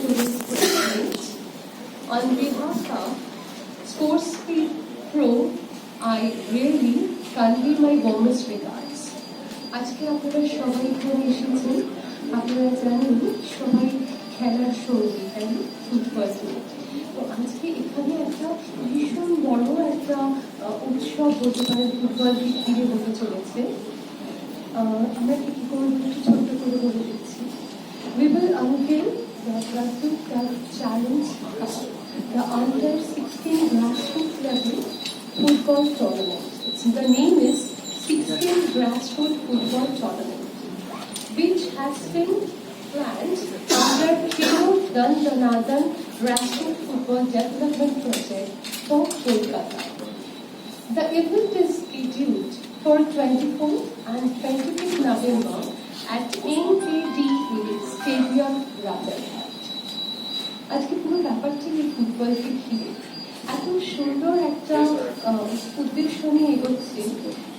today's president. On behalf of Sportspeed Pro, I really convey my warmest regards. আজকে আপনারা সবাই এখানে এসেছেন, আপনারা জানেন সবাই খেলার সঙ্গী, তাই না, ফুটবল নিয়ে। তো আজকে এখানে একটা ভীষণ বড় একটা উৎসব বলতে পারেন ফুটবল ঘিরে হতে চলেছে। আমরা কি করবো একটু ছোট্ট করে বলে দিচ্ছি। We will unveil the Brazil Cup Challenge Cup, the under 16 grassroots level football tournament. The name is 16 Grassroots Football Tournament, which has been planned under Kiro Dandanathan Grassroots Football Development Project for Kolkata. The event is scheduled for 24th and 25th November at NKDA Stadium, Rajarhat. আজকে পুরো ব্যাপারটি এই ফুটবলকে ঘিরে এত সুন্দর একটা উদ্দেশ্য নিয়ে এগোচ্ছে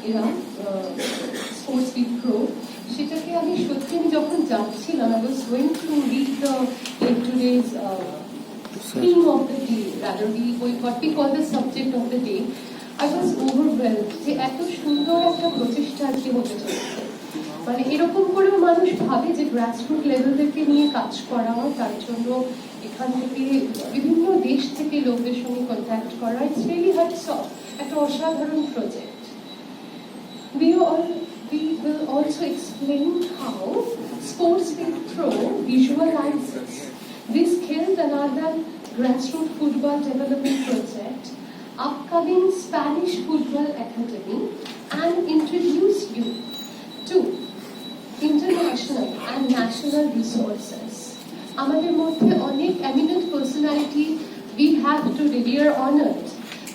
এরা স্পোর্টসপিড প্রো। সেটাকে আমি সত্যি যখন যাচ্ছিলাম, I was going to read today's theme of the day, rather what we call the subject of the day. I was overwhelmed যে এত সুন্দর একটা প্রচেষ্টা আজকে হতে চলেছে। মানে এরকম করেও মানুষ ভাবে যে গ্রাসরুট লেভেলকে নিয়ে কাজ করা, তার জন্য এখান থেকে বিভিন্ন দেশ থেকে লোকদের সঙ্গে কন্ট্যাক্ট করা, ইটস রিয়েলি হ্যাটস অফ, একটা অসাধারণ project. We will also explain how Sportspeed Pro visualizes this Khel Danathan Grassroots Football Development Project, upcoming Spanish Football Academy, and introduce you to international and national resources. আমাদের মধ্যে অনেক eminent personality we have to revere honored,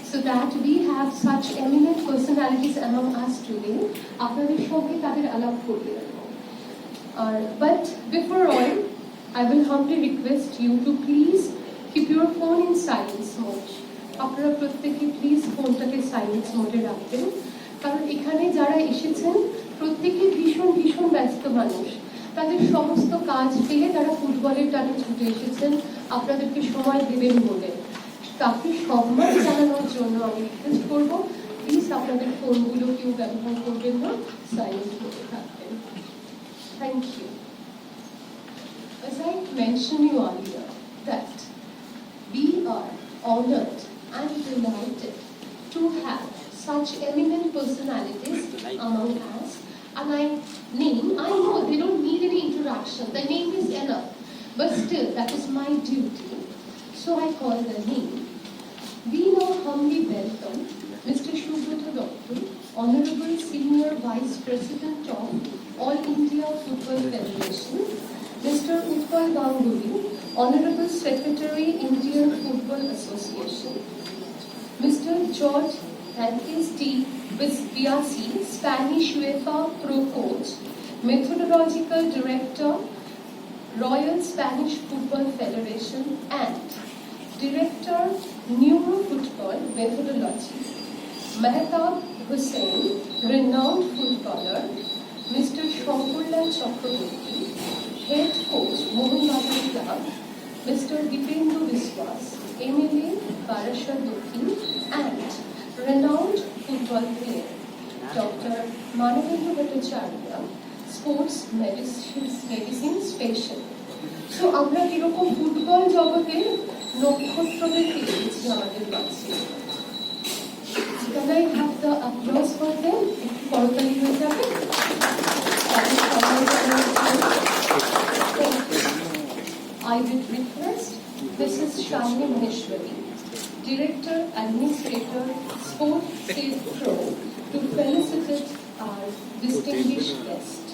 so that we have such eminent personalities among us today. আপনাদের সঙ্গে তাদের আলাপ করিয়ে দেবো। But before all, I will humbly request you to please keep your phone in silence mode. আপনারা প্রত্যেকে please ফোনটাকে silence মোডে রাখবেন, কারণ এখানে যারা এসেছেন প্রত্যেকে ভীষণ ভীষণ ব্যস্ত মানুষ। তাদের সমস্ত কাজ ফেলে তারা ফুটবলের টানে ছুটে এসেছেন আপনাদেরকে সময় দেবেন বলে। তাকে সম্মান জানানোর জন্য আমি রিকোয়েস্ট করবো, প্লিজ আপনাদের ফোনগুলো কেউ ব্যবহার করবেন না, সাইলেন্ট মোডে থাকবেন। Thank you. As I mentioned you earlier that we are honored and delighted to have such eminent personalities among us. And I know they don't need any introduction. The name is enough. But still, that is my duty. So I call the name. We now humbly welcome Mr. Subrata Doctor, Honorable Senior Vice President of All India Football Federation, Mr. Utpal Ganguly, Honorable Secretary, Indian Football Association, Mr. George Henriques D. Biasi, Spanish UEFA Pro Coach, Methodological Director, Royal Spanish Football Federation, and Director, Neuro Football Methodology, Mehtab Hussain, renowned footballer, Mr. Shankurlal Chakraborty, Head Coach, Mohun Bagan Club, Mr. Dipendra Biswas, MLA, Barashat Dokhin, and renowned football player, Dr. Manavendra Bhattacharya, sports medicine specialist. So আমরা এরকম football জগতে নক্ষত্রদের পেয়েছি আমাদের কাছে। Can I have the applause for them? একটু করতালি হয়ে যাবে। I would request Mrs. Shamini Maheshwari, Director, Administrator, Sportspeed Pro, to felicitate our distinguished guest.